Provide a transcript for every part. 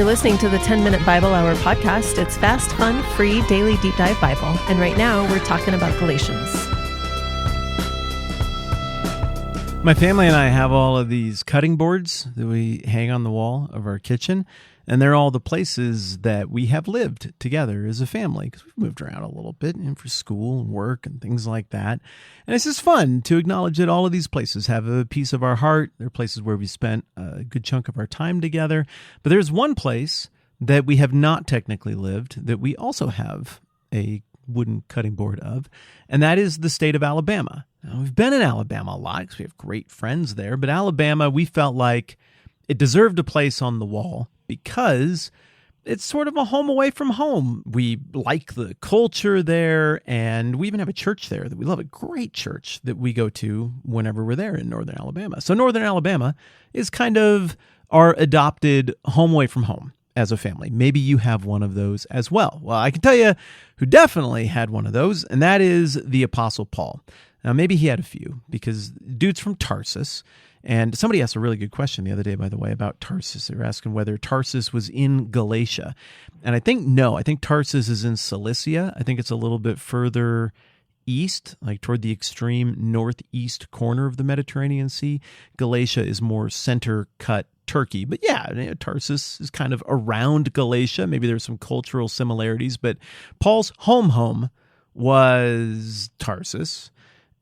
You're listening to the 10-Minute Bible Hour podcast. It's fast, fun, free, daily deep dive Bible. And right now, we're talking about Galatians. My family and I have all of these cutting boards that we hang on the wall of our kitchen, and they're all the places that we have lived together as a family, because we've moved around a little bit and for school and work and things like that. And it's just fun to acknowledge that all of these places have a piece of our heart. They're places where we spent a good chunk of our time together. But there's one place that we have not technically lived that we also have a wooden cutting board of, and that is the state of Alabama. Now, we've been in Alabama a lot because we have great friends there, but Alabama, we felt like it deserved a place on the wall because it's sort of a home away from home. We like the culture there, and we even have a church there that we love, a great church that we go to whenever we're there in Northern Alabama. So Northern Alabama is kind of our adopted home away from home as a family. Maybe you have one of those as well. Well, I can tell you who definitely had one of those, and that is the Apostle Paul. Now, maybe he had a few because dude's from Tarsus, and somebody asked a really good question the other day, by the way, about Tarsus. They were asking whether Tarsus was in Galatia, and I think no. I think Tarsus is in Cilicia. I think it's a little bit further east, like toward the extreme northeast corner of the Mediterranean Sea. Galatia is more center-cut Turkey. But yeah, Tarsus is kind of around Galatia. Maybe there's some cultural similarities, but Paul's home was Tarsus.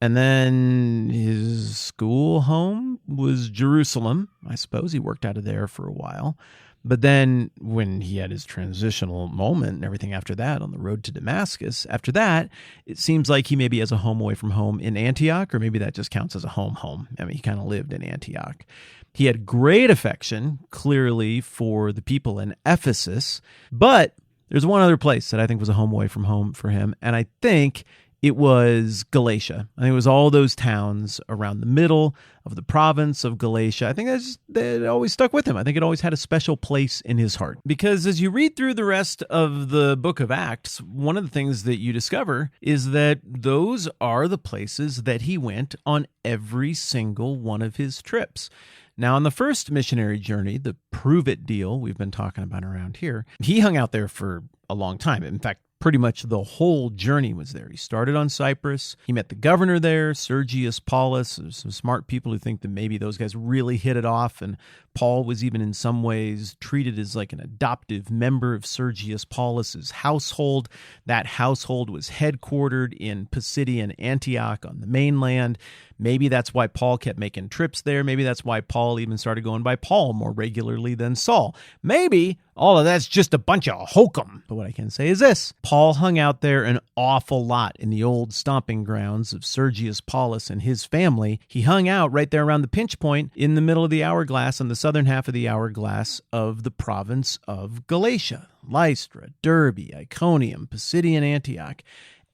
And then his school home was Jerusalem. I suppose he worked out of there for a while. But then when he had his transitional moment and everything after that on the road to Damascus, after that, it seems like he maybe has a home away from home in Antioch, or maybe that just counts as a home. I mean, he kind of lived in Antioch. He had great affection, clearly, for the people in Ephesus. But there's one other place that I think was a home away from home for him, and I think it was Galatia. I think it was all those towns around the middle of the province of Galatia. I think that always stuck with him. I think it always had a special place in his heart. Because as you read through the rest of the book of Acts, one of the things that you discover is that those are the places that he went on every single one of his trips. Now, on the first missionary journey, the Prove It deal we've been talking about around here, he hung out there for a long time. In fact, pretty much the whole journey was there. He started on Cyprus. He met the governor there, Sergius Paulus. There's some smart people who think that maybe those guys really hit it off, and Paul was even in some ways treated as like an adoptive member of Sergius Paulus's household. That household was headquartered in Pisidian Antioch on the mainland. Maybe that's why Paul kept making trips there. Maybe that's why Paul even started going by Paul more regularly than Saul. Maybe all of that's just a bunch of hokum. But what I can say is this: Paul hung out there an awful lot in the old stomping grounds of Sergius Paulus and his family. He hung out right there around the pinch point in the middle of the hourglass, on the southern half of the hourglass of the province of Galatia. Lystra, Derbe, Iconium, Pisidian Antioch.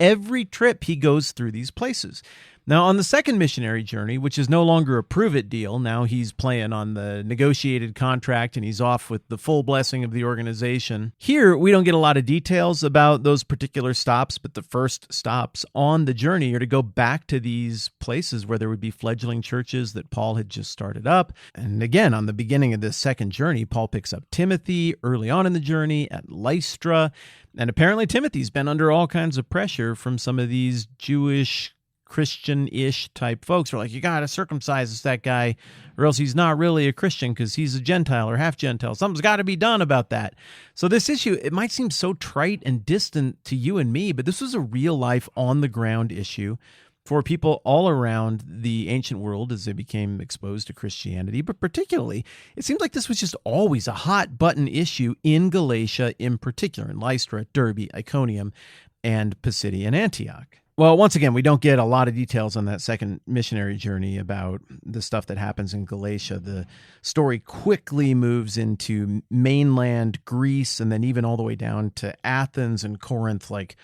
Every trip he goes through these places. Now, on the second missionary journey, which is no longer a Prove It deal, now he's playing on the negotiated contract and he's off with the full blessing of the organization. Here, we don't get a lot of details about those particular stops, but the first stops on the journey are to go back to these places where there would be fledgling churches that Paul had just started up. And again, on the beginning of this second journey, Paul picks up Timothy early on in the journey at Lystra. And apparently Timothy's been under all kinds of pressure from some of these Jewish Christian-ish type folks who are like, you got to circumcise that guy or else he's not really a Christian because he's a Gentile or half-Gentile. Something's got to be done about that. So this issue, it might seem so trite and distant to you and me, but this was a real-life, on-the-ground issue for people all around the ancient world as they became exposed to Christianity. But particularly, it seems like this was just always a hot-button issue in Galatia in particular, in Lystra, Derbe, Iconium, and Pisidian Antioch. Well, once again, we don't get a lot of details on that second missionary journey about the stuff that happens in Galatia. The story quickly moves into mainland Greece and then even all the way down to Athens and Corinth, like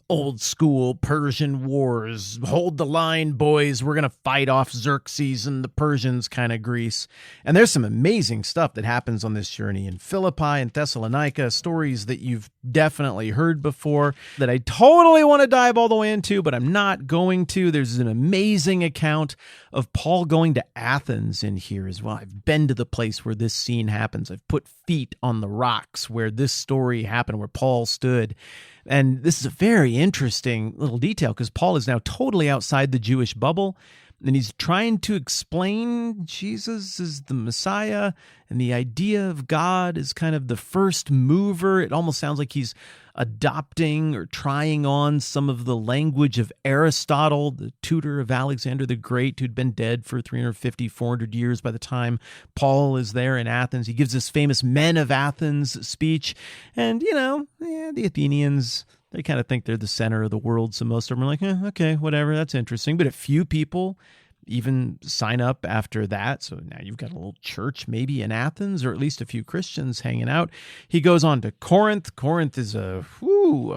old school Persian wars. Hold the line, boys. We're going to fight off Xerxes and the Persians kind of Greece. And there's some amazing stuff that happens on this journey in Philippi and Thessalonica, stories that you've definitely heard before that I totally want to dive all the way into, but I'm not going to. There's an amazing account of Paul going to Athens in here as well. I've been to the place where this scene happens. I've put feet on the rocks where this story happened, where Paul stood. And this is a very interesting little detail because Paul is now totally outside the Jewish bubble, and he's trying to explain Jesus is the Messiah, and the idea of God is kind of the first mover. It almost sounds like he's adopting or trying on some of the language of Aristotle, the tutor of Alexander the Great, who'd been dead for 350, 400 years by the time Paul is there in Athens. He gives this famous Men of Athens speech, and, the Athenians, they kind of think they're the center of the world, so most of them are like, okay, whatever, that's interesting. But a few people even sign up after that. So now you've got a little church maybe in Athens, or at least a few Christians hanging out. He goes on to Corinth. Corinth is a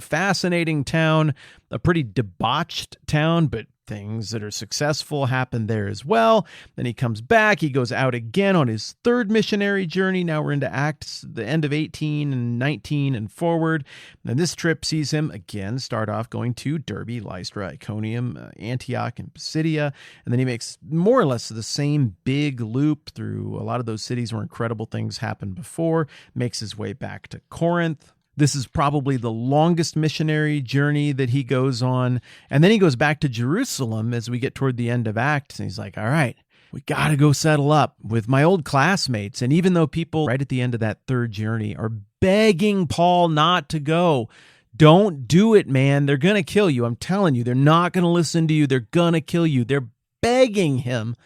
fascinating town, a pretty debauched town, but things that are successful happen there as well. Then he comes back. He goes out again on his third missionary journey. Now we're into Acts, the end of 18 and 19 and forward. And this trip sees him again start off going to Derbe, Lystra, Iconium, Antioch, and Pisidia. And then he makes more or less the same big loop through a lot of those cities where incredible things happened before, makes his way back to Corinth. This is probably the longest missionary journey that he goes on. And then he goes back to Jerusalem as we get toward the end of Acts. And he's like, all right, we got to go settle up with my old classmates. And even though people right at the end of that third journey are begging Paul not to go, don't do it, man. They're going to kill you. I'm telling you, they're not going to listen to you. They're going to kill you. They're begging him.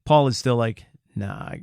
Paul is still like, nah,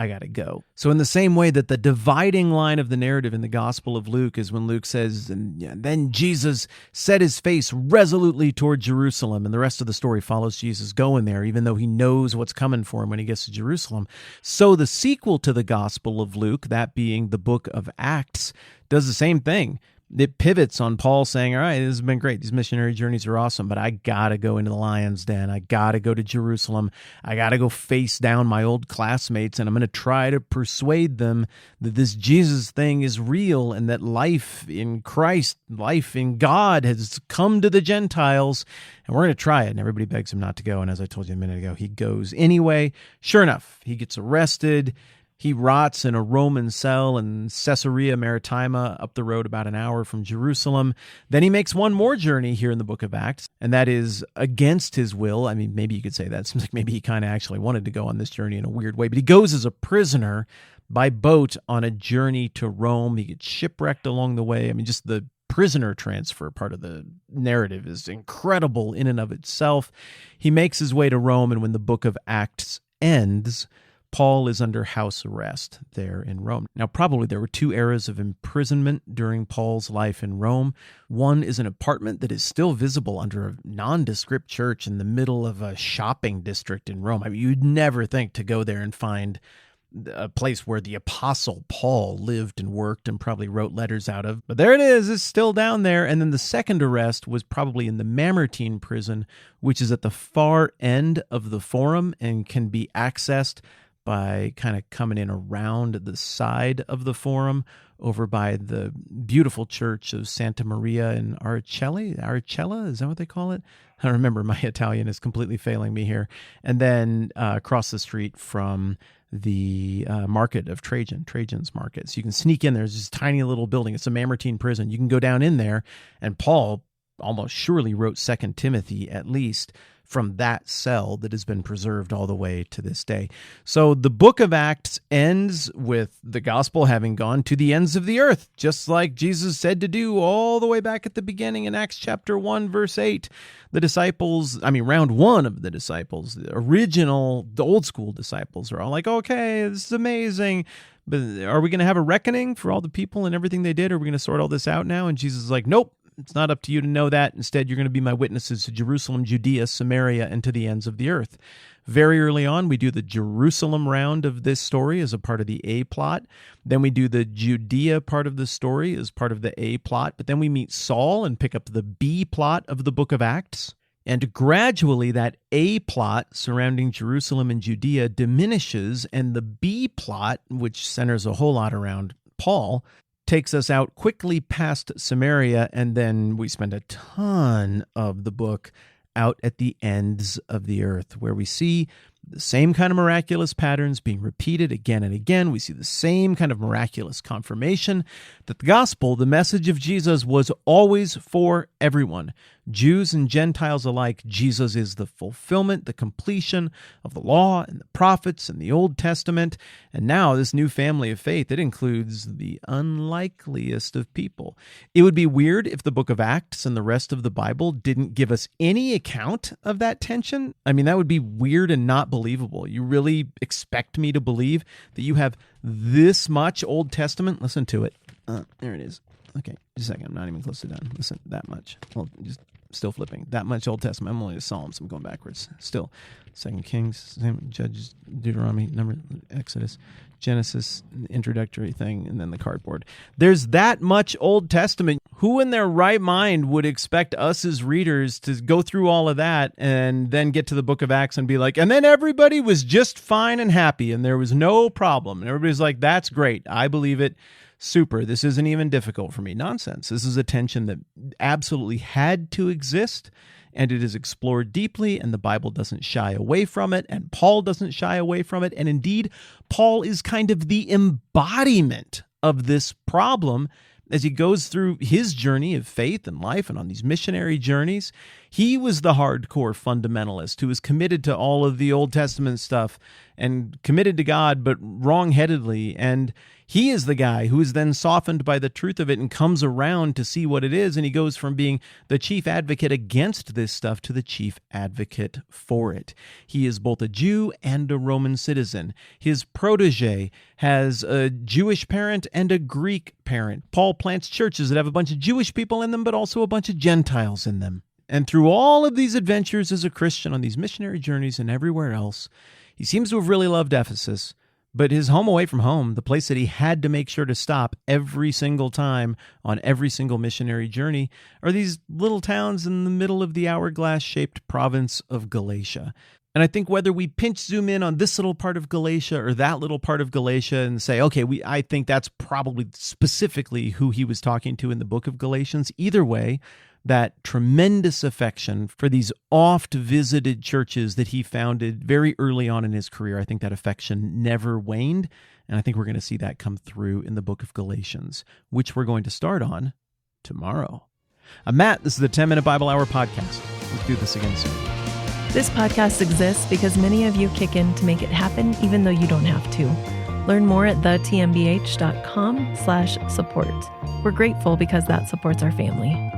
I got to go. So in the same way that the dividing line of the narrative in the Gospel of Luke is when Luke says, and then Jesus set his face resolutely toward Jerusalem, and the rest of the story follows Jesus going there, even though he knows what's coming for him when he gets to Jerusalem. So the sequel to the Gospel of Luke, that being the book of Acts, does the same thing. It pivots on Paul saying, all right, this has been great. These missionary journeys are awesome, but I got to go into the lion's den. I got to go to Jerusalem. I got to go face down my old classmates, and I'm going to try to persuade them that this Jesus thing is real and that life in Christ, life in God has come to the Gentiles, and we're going to try it. And everybody begs him not to go. And as I told you a minute ago, he goes anyway. Sure enough, he gets arrested. He rots in a Roman cell in Caesarea Maritima, up the road about an hour from Jerusalem. Then he makes one more journey here in the book of Acts, and that is against his will. I mean, maybe you could say that. It seems like maybe he kind of actually wanted to go on this journey in a weird way, but he goes as a prisoner by boat on a journey to Rome. He gets shipwrecked along the way. I mean, just the prisoner transfer part of the narrative is incredible in and of itself. He makes his way to Rome, and when the book of Acts ends, Paul is under house arrest there in Rome. Now, probably there were two eras of imprisonment during Paul's life in Rome. One is an apartment that is still visible under a nondescript church in the middle of a shopping district in Rome. I mean, you'd never think to go there and find a place where the Apostle Paul lived and worked and probably wrote letters out of. But there it is. It's still down there. And then the second arrest was probably in the Mamertine prison, which is at the far end of the Forum and can be accessed by kind of coming in around the side of the Forum over by the beautiful church of Santa Maria in Arcella, is that what they call it? I don't remember. My Italian is completely failing me here. And then across the street from the market of Trajan's market. So you can sneak in. There's this tiny little building. It's a Mamertine prison. You can go down in there, and Paul almost surely wrote 2 Timothy at least from that cell that has been preserved all the way to this day. So the book of Acts ends with the gospel having gone to the ends of the earth, just like Jesus said to do all the way back at the beginning in Acts chapter 1, verse 8. The disciples, round one of the disciples, the old school disciples are all like, okay, this is amazing, but are we going to have a reckoning for all the people and everything they did? Are we going to sort all this out now? And Jesus is like, nope. It's not up to you to know that. Instead, you're going to be my witnesses to Jerusalem, Judea, Samaria, and to the ends of the earth. Very early on, we do the Jerusalem round of this story as a part of the A plot. Then we do the Judea part of the story as part of the A plot. But then we meet Saul and pick up the B plot of the book of Acts. And gradually that A plot surrounding Jerusalem and Judea diminishes, and the B plot, which centers a whole lot around Paul, takes us out quickly past Samaria, and then we spend a ton of the book out at the ends of the earth, where we see the same kind of miraculous patterns being repeated again and again. We see the same kind of miraculous confirmation that the gospel, the message of Jesus, was always for everyone, Jews and Gentiles alike. Jesus is the fulfillment, the completion of the law and the prophets and the Old Testament. And now this new family of faith, it includes the unlikeliest of people. It would be weird if the book of Acts and the rest of the Bible didn't give us any account of that tension. I mean, that would be weird and not believable. You really expect me to believe that you have this much Old Testament? Listen to it. There it is. Okay, just a second. I'm not even close to done. Listen, that much. Well, just still flipping. That much Old Testament. I'm only to Psalms. I'm going backwards. Still. 2 Kings, Judges, Deuteronomy, Numbers, Exodus, Genesis, introductory thing, and then the cardboard. There's that much Old Testament. Who in their right mind would expect us as readers to go through all of that and then get to the book of Acts and be like, and then everybody was just fine and happy and there was no problem. And everybody's like, that's great. I believe it. Super. This isn't even difficult for me. Nonsense. This is a tension that absolutely had to exist, and it is explored deeply, and the Bible doesn't shy away from it, and Paul doesn't shy away from it. And indeed, Paul is kind of the embodiment of this problem as he goes through his journey of faith and life and on these missionary journeys. He was the hardcore fundamentalist who was committed to all of the Old Testament stuff and committed to God, but wrongheadedly. And he is the guy who is then softened by the truth of it and comes around to see what it is. And he goes from being the chief advocate against this stuff to the chief advocate for it. He is both a Jew and a Roman citizen. His protege has a Jewish parent and a Greek parent. Paul plants churches that have a bunch of Jewish people in them, but also a bunch of Gentiles in them. And through all of these adventures as a Christian on these missionary journeys and everywhere else, he seems to have really loved Ephesus. But his home away from home, the place that he had to make sure to stop every single time on every single missionary journey, are these little towns in the middle of the hourglass-shaped province of Galatia. And I think whether we pinch zoom in on this little part of Galatia or that little part of Galatia and say, okay, I think that's probably specifically who he was talking to in the book of Galatians, either way, that tremendous affection for these oft-visited churches that he founded very early on in his career, I think that affection never waned, and I think we're going to see that come through in the book of Galatians, which we're going to start on tomorrow. I'm Matt. This is the 10-Minute Bible Hour podcast. Let's do this again soon. This podcast exists because many of you kick in to make it happen, even though you don't have to. Learn more at thetmbh.com/support. We're grateful because that supports our family.